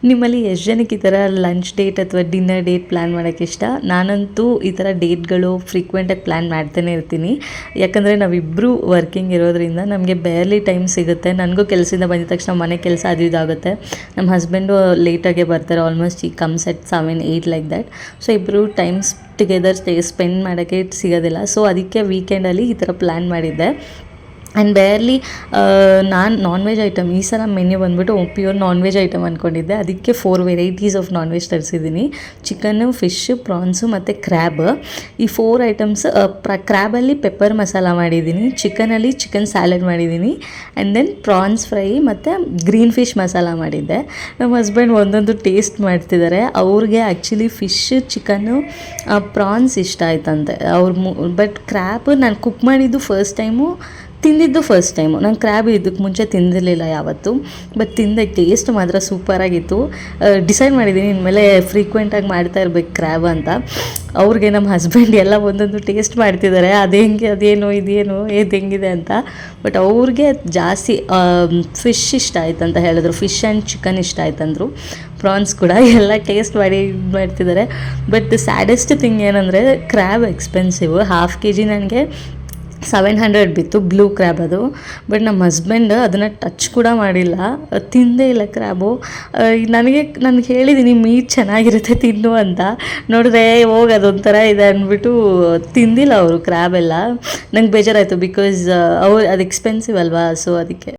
ನಿಮ್ಮಲ್ಲಿ ಎಷ್ಟು ಜನಕ್ಕೆ ಈ ಥರ ಲಂಚ್ ಡೇಟ್ ಅಥವಾ ಡಿನ್ನರ್ ಡೇಟ್ ಪ್ಲ್ಯಾನ್ ಮಾಡೋಕ್ಕೆ ಇಷ್ಟ? ನಾನಂತೂ ಈ ಥರ ಡೇಟ್ಗಳು ಫ್ರೀಕ್ವೆಂಟಾಗಿ ಪ್ಲ್ಯಾನ್ ಮಾಡ್ತಾನೆ ಇರ್ತೀನಿ. ಯಾಕಂದರೆ ನಾವಿಬ್ಬರು ವರ್ಕಿಂಗ್ ಇರೋದ್ರಿಂದ ನಮಗೆ ಬೇರ್ಲಿ ಟೈಮ್ ಸಿಗುತ್ತೆ. ನನಗೂ ಕೆಲಸದಿಂದ ಬಂದಿದ ತಕ್ಷಣ ಮನೆ ಕೆಲಸ ಅದು ಇದಾಗುತ್ತೆ. ನಮ್ಮ ಹಸ್ಬೆಂಡು ಲೇಟಾಗೆ ಬರ್ತಾರೆ. ಆಲ್ಮೋಸ್ಟ್ ಈ comes at 7-8 like that. So ಇಬ್ಬರು ಟೈಮ್ಸ್ ಟುಗೆದರ್ ಸ್ಪೆಂಡ್ ಮಾಡೋಕ್ಕೆ ಸಿಗೋದಿಲ್ಲ. ಸೊ ಅದಕ್ಕೆ ವೀಕೆಂಡಲ್ಲಿ ಈ ಥರ ಪ್ಲ್ಯಾನ್ ಮಾಡಿದ್ದೆ. ಆ್ಯಂಡ್ ಬೇರ್ಲಿ ನಾನು ನಾನ್ ವೆಜ್ ಐಟಮ್ ಈ ಸಲ ಮೆನ್ಯೂ ಬಂದುಬಿಟ್ಟು ಪ್ಯೂರ್ ನಾನ್ ವೆಜ್ ಐಟಮ್ ಅಂದ್ಕೊಂಡಿದ್ದೆ. ಅದಕ್ಕೆ 4 ವೆರೈಟೀಸ್ ಆಫ್ ನಾನ್ ವೆಜ್ ತರಿಸಿದ್ದೀನಿ. ಚಿಕನ್ನು, ಫಿಶ್ಶು, ಪ್ರಾನ್ಸು ಮತ್ತು ಕ್ರ್ಯಾಬ್. ಈ 4 ಐಟಮ್ಸ್. ಕ್ರ್ಯಾಬಲ್ಲಿ ಪೆಪ್ಪರ್ ಮಸಾಲ ಮಾಡಿದ್ದೀನಿ, ಚಿಕನಲ್ಲಿ ಚಿಕನ್ ಸ್ಯಾಲಡ್ ಮಾಡಿದ್ದೀನಿ, ಆ್ಯಂಡ್ ದೆನ್ ಪ್ರಾನ್ಸ್ ಫ್ರೈ ಮತ್ತು ಗ್ರೀನ್ ಫಿಶ್ ಮಸಾಲ ಮಾಡಿದ್ದೆ. ನಮ್ಮ ಹಸ್ಬೆಂಡ್ ಒಂದೊಂದು ಟೇಸ್ಟ್ ಮಾಡ್ತಿದ್ದಾರೆ. ಅವ್ರಿಗೆ ಆ್ಯಕ್ಚುಲಿ ಫಿಶ್ಶು, ಚಿಕನ್ನು, ಪ್ರಾನ್ಸ್ ಇಷ್ಟ ಆಯ್ತಂತೆ. ಬಟ್ ಕ್ರ್ಯಾಬ್ ನಾನು ಕುಕ್ ಮಾಡಿದ್ದು ತಿಂದಿದ್ದು ಫಸ್ಟ್ ಟೈಮು. ನಾನು ಕ್ರ್ಯಾಬ್ ಇದಕ್ಕೆ ಮುಂಚೆ ತಿಂದಿರಲಿಲ್ಲ ಯಾವತ್ತು. ಬಟ್ ತಿಂದೆ, ಟೇಸ್ಟ್ ಮಾತ್ರ ಸೂಪರಾಗಿತ್ತು. ಡಿಸೈಡ್ ಮಾಡಿದ್ದೀನಿ ಇನ್ಮೇಲೆ ಫ್ರೀಕ್ವೆಂಟಾಗಿ ಮಾಡ್ತಾ ಇರ್ಬೇಕು ಕ್ರ್ಯಾಬ್ ಅಂತ. ಅವ್ರಿಗೆ ನಮ್ಮ ಹಸ್ಬೆಂಡ್ ಎಲ್ಲ ಒಂದೊಂದು ಟೇಸ್ಟ್ ಮಾಡ್ತಿದ್ದಾರೆ, ಅದೇನು ಇದೇನು ಹೆಂಗಿದೆ ಅಂತ. ಬಟ್ ಅವ್ರಿಗೆ ಜಾಸ್ತಿ ಫಿಶ್ ಇಷ್ಟ ಆಯ್ತು ಅಂತ ಹೇಳಿದ್ರು. ಫಿಶ್ ಆ್ಯಂಡ್ ಚಿಕನ್ ಇಷ್ಟ ಆಯ್ತಂದರು. ಪ್ರಾನ್ಸ್ ಕೂಡ ಎಲ್ಲ ಟೇಸ್ಟ್ ಮಾಡ್ತಿದ್ದಾರೆ. ಬಟ್ ಸ್ಯಾಡೆಸ್ಟ್ ಥಿಂಗ್ ಏನಂದರೆ ಕ್ರ್ಯಾಬ್ ಎಕ್ಸ್ಪೆನ್ಸಿವ್. ಹಾಫ್ kg ನನಗೆ 700 ಬಿತ್ತು, ಬ್ಲೂ ಕ್ರ್ಯಾಬ್ ಅದು. ಬಟ್ ನಮ್ಮ ಹಸ್ಬೆಂಡ್ ಅದನ್ನು ಟಚ್ ಕೂಡ ಮಾಡಿಲ್ಲ, ತಿಂದೇ ಇಲ್ಲ ಕ್ರ್ಯಾಬು. ನನಗೆ ಹೇಳಿದ್ದೀನಿ ಮೀಟ್ ಚೆನ್ನಾಗಿರುತ್ತೆ ತಿನ್ನು ಅಂತ. ನೋಡಿದ್ರೆ ಹೋಗಿ ಅದೊಂಥರ ಇದೆ ಅಂದ್ಬಿಟ್ಟು ತಿಂದಿಲ್ಲ ಅವರು ಕ್ರ್ಯಾಬೆಲ್ಲ. ನಂಗೆ ಬೇಜಾರಾಯಿತು, ಬಿಕಾಸ್ ಅದು ಎಕ್ಸ್ಪೆನ್ಸಿವ್ ಅಲ್ವಾ. ಸೊ ಅದಕ್ಕೆ